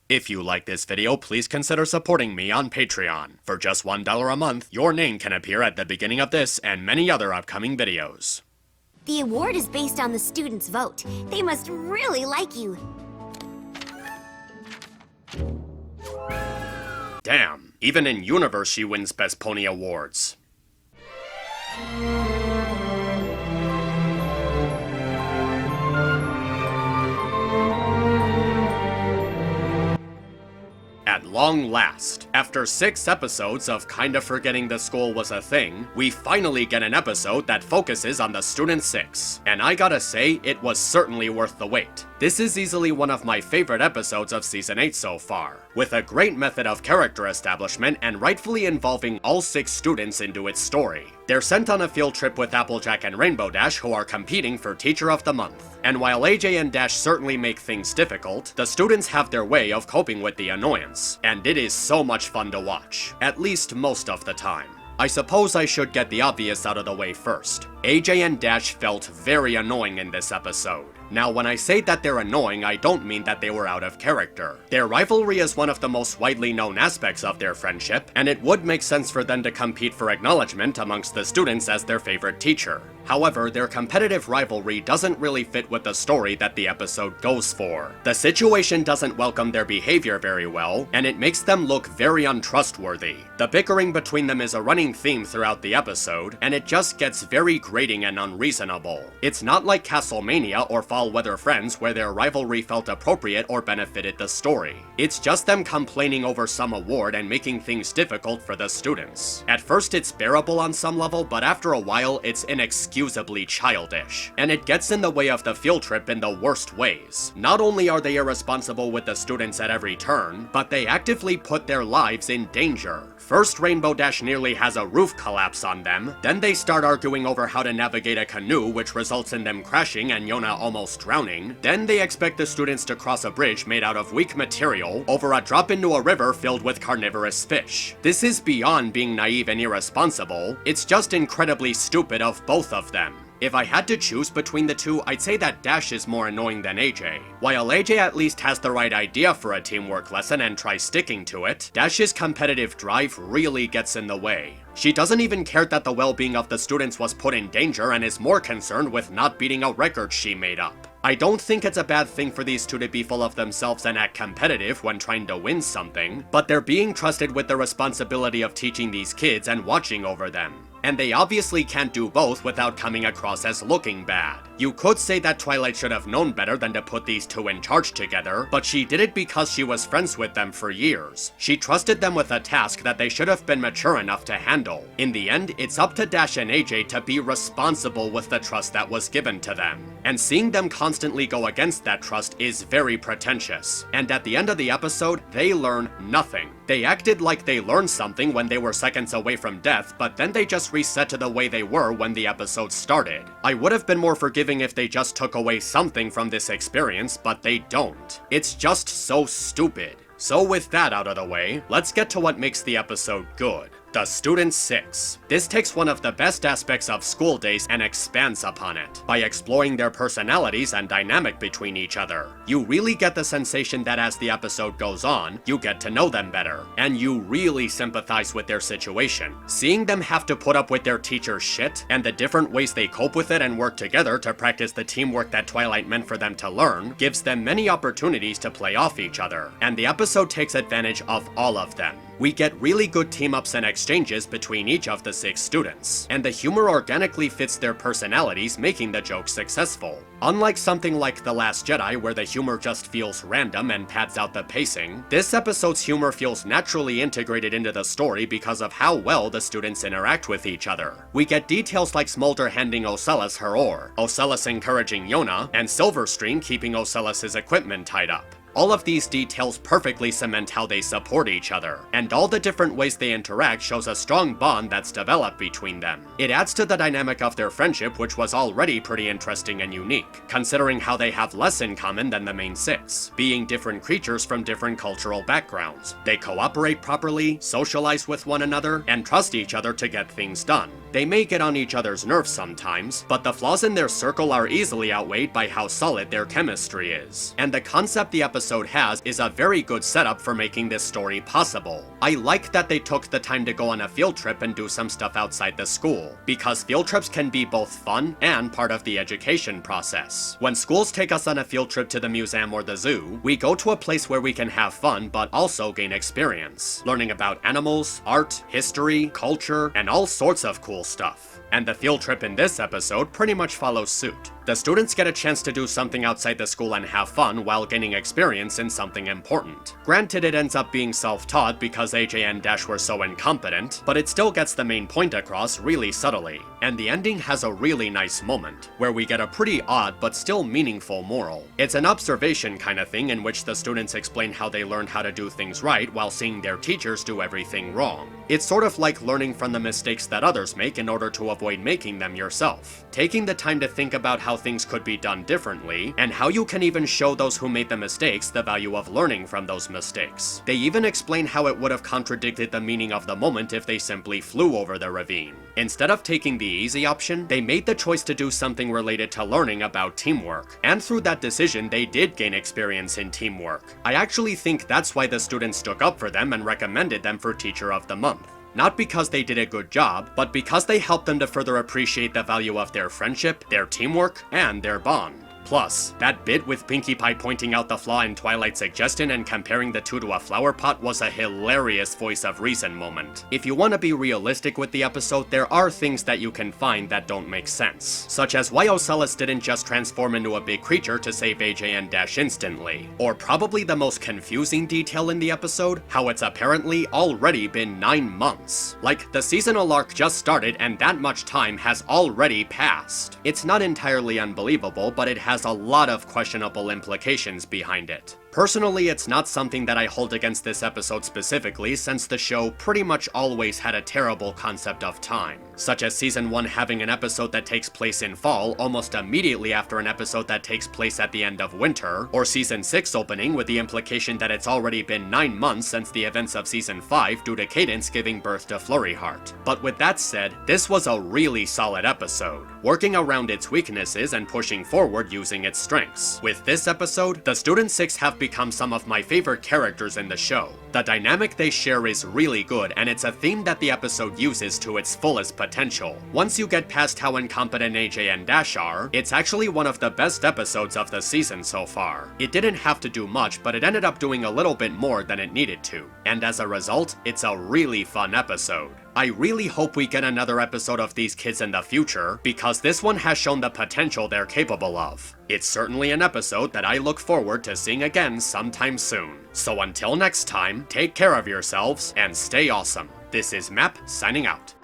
If you like this video, please consider supporting me on Patreon. For just $1 a month, your name can appear at the beginning of this and many other upcoming videos. The award is based on the students' vote. They must really like you. Damn, even in Universe she wins Best Pony awards. At long last, after 6 episodes of kinda forgetting the school was a thing, we finally get an episode that focuses on the Student 6. And I gotta say, it was certainly worth the wait. This is easily one of my favorite episodes of Season 8 so far, with a great method of character establishment and rightfully involving all 6 students into its story. They're sent on a field trip with Applejack and Rainbow Dash, who are competing for Teacher of the Month. And while AJ and Dash certainly make things difficult, the students have their way of coping with the annoyance, and it is so much fun to watch, at least most of the time. I suppose I should get the obvious out of the way first. AJ and Dash felt very annoying in this episode. Now, when I say that they're annoying, I don't mean that they were out of character. Their rivalry is one of the most widely known aspects of their friendship, and it would make sense for them to compete for acknowledgement amongst the students as their favorite teacher. However, their competitive rivalry doesn't really fit with the story that the episode goes for. The situation doesn't welcome their behavior very well, and it makes them look very untrustworthy. The bickering between them is a running theme throughout the episode, and it just gets very grating and unreasonable. It's not like Castlemania or Fall Weather Friends where their rivalry felt appropriate or benefited the story. It's just them complaining over some award and making things difficult for the students. At first it's bearable on some level, but after a while it's inexcusably childish, and it gets in the way of the field trip in the worst ways. Not only are they irresponsible with the students at every turn, but they actively put their lives in danger. First, Rainbow Dash nearly has a roof collapse on them, then they start arguing over how to navigate a canoe, which results in them crashing and Yona almost drowning. Then they expect the students to cross a bridge made out of weak material over a drop into a river filled with carnivorous fish. This is beyond being naive and irresponsible, it's just incredibly stupid of both of them. If I had to choose between the two, I'd say that Dash is more annoying than AJ. While AJ at least has the right idea for a teamwork lesson and tries sticking to it, Dash's competitive drive really gets in the way. She doesn't even care that the well-being of the students was put in danger and is more concerned with not beating a record she made up. I don't think it's a bad thing for these two to be full of themselves and act competitive when trying to win something, but they're being trusted with the responsibility of teaching these kids and watching over them. And they obviously can't do both without coming across as looking bad. You could say that Twilight should have known better than to put these two in charge together, but she did it because she was friends with them for years. She trusted them with a task that they should have been mature enough to handle. In the end, it's up to Dash and AJ to be responsible with the trust that was given to them. And seeing them constantly go against that trust is very pretentious. And at the end of the episode, they learn nothing. They acted like they learned something when they were seconds away from death, but then they just reset to the way they were when the episode started. I would have been more forgiving if they just took away something from this experience, but they don't. It's just so stupid. So with that out of the way, let's get to what makes the episode good. The Student 6. This takes one of the best aspects of school days and expands upon it, by exploring their personalities and dynamic between each other. You really get the sensation that as the episode goes on, you get to know them better, and you really sympathize with their situation. Seeing them have to put up with their teacher's shit, and the different ways they cope with it and work together to practice the teamwork that Twilight meant for them to learn, gives them many opportunities to play off each other, and the episode takes advantage of all of them. We get really good team-ups and exchanges between each of the 6 students, and the humor organically fits their personalities, making the jokes successful. Unlike something like The Last Jedi, where the humor just feels random and pads out the pacing, this episode's humor feels naturally integrated into the story because of how well the students interact with each other. We get details like Smolder handing Ocellus her oar, Ocellus encouraging Yona, and Silverstream keeping Ocellus' equipment tied up. All of these details perfectly cement how they support each other, and all the different ways they interact shows a strong bond that's developed between them. It adds to the dynamic of their friendship, which was already pretty interesting and unique, considering how they have less in common than the main 6, being different creatures from different cultural backgrounds. They cooperate properly, socialize with one another, and trust each other to get things done. They may get on each other's nerves sometimes, but the flaws in their circle are easily outweighed by how solid their chemistry is. And the concept the episode has is a very good setup for making this story possible. I like that they took the time to go on a field trip and do some stuff outside the school, because field trips can be both fun and part of the education process. When schools take us on a field trip to the museum or the zoo, we go to a place where we can have fun but also gain experience, learning about animals, art, history, culture, and all sorts of cool stuff. And the field trip in this episode pretty much follows suit. The students get a chance to do something outside the school and have fun while gaining experience in something important. Granted, it ends up being self-taught because AJ and Dash were so incompetent, but it still gets the main point across really subtly. And the ending has a really nice moment, where we get a pretty odd but still meaningful moral. It's an observation kind of thing in which the students explain how they learned how to do things right while seeing their teachers do everything wrong. It's sort of like learning from the mistakes that others make in order to avoid making them yourself. Taking the time to think about how things could be done differently, and how you can even show those who made the mistakes the value of learning from those mistakes. They even explain how it would have contradicted the meaning of the moment if they simply flew over the ravine. Instead of taking the easy option, they made the choice to do something related to learning about teamwork. And through that decision, they did gain experience in teamwork. I actually think that's why the students stuck up for them and recommended them for Teacher of the Month. Not because they did a good job, but because they helped them to further appreciate the value of their friendship, their teamwork, and their bond. Plus, that bit with Pinkie Pie pointing out the flaw in Twilight's suggestion and comparing the two to a flower pot was a hilarious voice of reason moment. If you want to be realistic with the episode, there are things that you can find that don't make sense, such as why Ocellus didn't just transform into a big creature to save AJ and Dash instantly. Or probably the most confusing detail in the episode, how it's apparently already been 9 months. Like, the seasonal arc just started and that much time has already passed. It's not entirely unbelievable, but it has a lot of questionable implications behind it. Personally, it's not something that I hold against this episode specifically, since the show pretty much always had a terrible concept of time, such as Season 1 having an episode that takes place in fall almost immediately after an episode that takes place at the end of winter, or Season 6 opening with the implication that it's already been 9 months since the events of Season 5 due to Cadence giving birth to Flurry Heart. But with that said, this was a really solid episode, working around its weaknesses and pushing forward using its strengths. With this episode, the Student 6 have become some of my favorite characters in the show. The dynamic they share is really good, and it's a theme that the episode uses to its fullest potential. Once you get past how incompetent AJ and Dash are, it's actually one of the best episodes of the season so far. It didn't have to do much, but it ended up doing a little bit more than it needed to, and as a result, it's a really fun episode. I really hope we get another episode of these kids in the future, because this one has shown the potential they're capable of. It's certainly an episode that I look forward to seeing again sometime soon. So until next time, take care of yourselves and stay awesome. This is Map signing out.